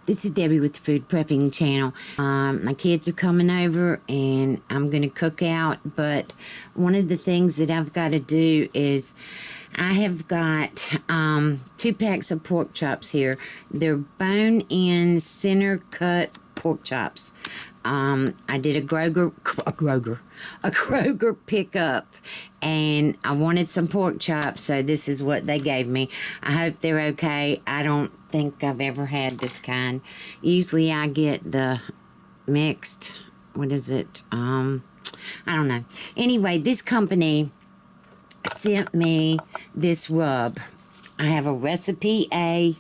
This is Debbie with the Food Prepping channel. My kids are coming over and I'm going to cook out, but one of the things that I've got to do is I have got 2 packs of pork chops here. They're bone-in, center-cut pork chops. I did a Kroger pickup, and I wanted some pork chops, so this is what they gave me. I hope they're okay. I don't think I've ever had this kind. Usually I get the mixed, what is it? I don't know. Anyway, this company sent me this rub. I have a recipe A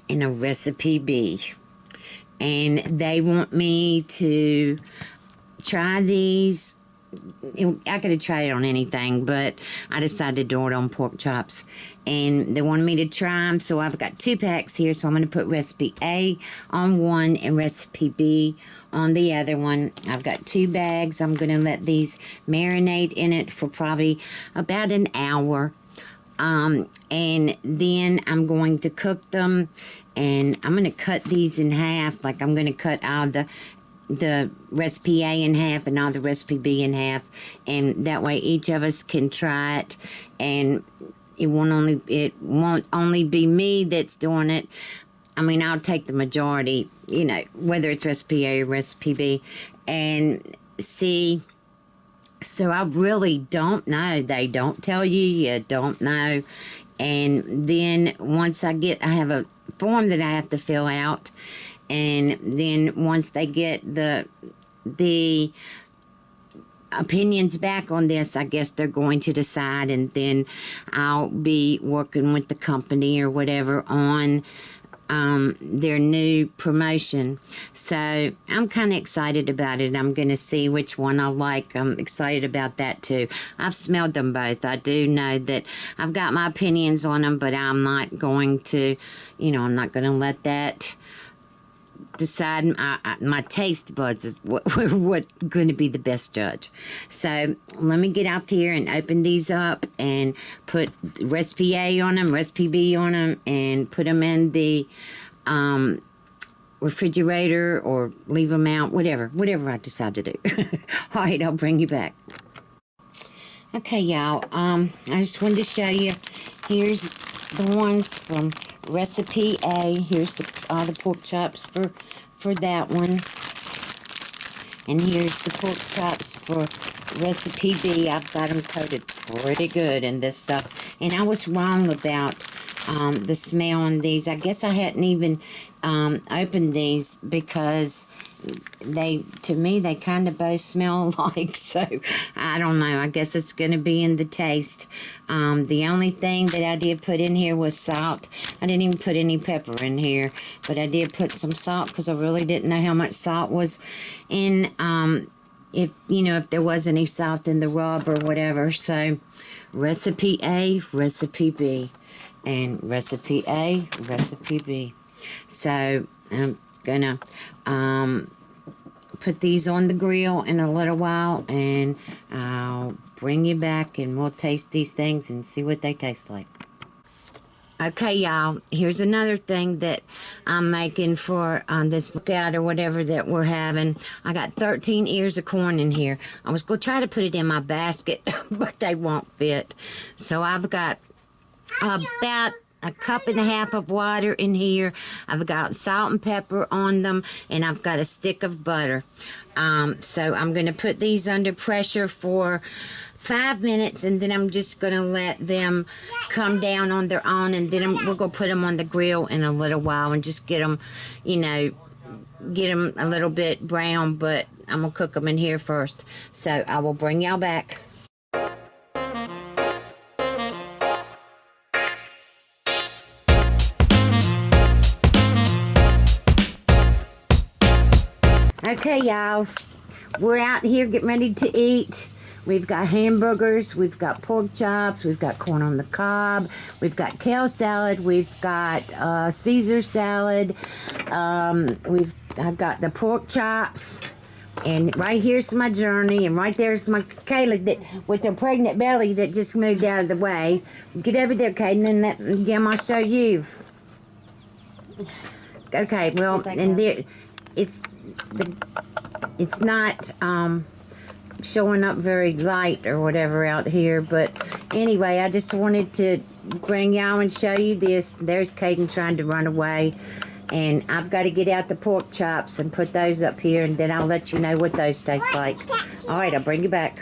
and a recipe B. And they want me to try these. I could have tried it on anything, but I decided to do it on pork chops. And they wanted me to try them, so I've got 2 packs here. So I'm going to put recipe A on one and recipe B on the other one. I've got 2 bags. I'm going to let these marinate in it for probably about an hour. And then I'm going to cook them, and I'm going to cut these in half. Like, I'm going to cut all the recipe A in half and all the recipe B in half, and that way each of us can try it, and it won't only be me that's doing it. I mean, I'll take the majority, you know, whether it's recipe A or recipe B, and see. So I really don't know. They don't tell you. You don't know. And then once I have a form that I have to fill out. And then once they get the opinions back on this, I guess they're going to decide. And then I'll be working with the company or whatever on their new promotion. So I'm kind of excited about it. I'm going to see which one I like. I'm excited about that too. I've smelled them both. I do know that I've got my opinions on them, but I'm not going to, you know, I'm not going to let that decide. My taste buds is what going to be the best judge. So let me get out here and open these up and put recipe A on them, recipe B on them, and put them in the refrigerator or leave them out, whatever I decide to do. All right, I'll bring you back. Okay, y'all, I just wanted to show you. Here's the ones from recipe A. Here's all the pork chops for that one. And here's the pork chops for recipe B. I've got them coated pretty good in this stuff. And I was wrong about the smell on these. I guess I hadn't even opened these because to me, they kind of both smell alike. So, I don't know. I guess it's going to be in the taste. The only thing that I did put in here was salt. I didn't even put any pepper in here, but I did put some salt because I really didn't know how much salt was in, if there was any salt in the rub or whatever. So, recipe A, recipe B, and recipe A, recipe B. So, I'm gonna put these on the grill in a little while, and I'll bring you back and we'll taste these things and see what they taste like. Okay, y'all, here's another thing that I'm making for this cookout or whatever that we're having. I got 13 ears of corn in here. I was going to try to put it in my basket, but they won't fit. So I've got about 1.5 cups of water in here. I've got salt and pepper on them, and I've got a stick of butter. So I'm going to put these under pressure for 5 minutes, and then I'm just going to let them come down on their own, and then we're going to put them on the grill in a little while and just get them, get them a little bit brown, but I'm going to cook them in here first. So I will bring y'all back. Okay, y'all, we're out here getting ready to eat. We've got hamburgers, we've got pork chops, we've got corn on the cob, we've got kale salad, we've got Caesar salad, I've got the pork chops, and right here's my journey, and right there's my Kayla with her pregnant belly that just moved out of the way. Get over there, Kayla, and I'll show you. Okay, well, and there, it's not showing up very light or whatever out here, but anyway, I just wanted to bring y'all and show you this. There's Caden trying to run away, and I've got to get out the pork chops and put those up here, and then I'll let you know what those taste like. All right, I'll bring you back.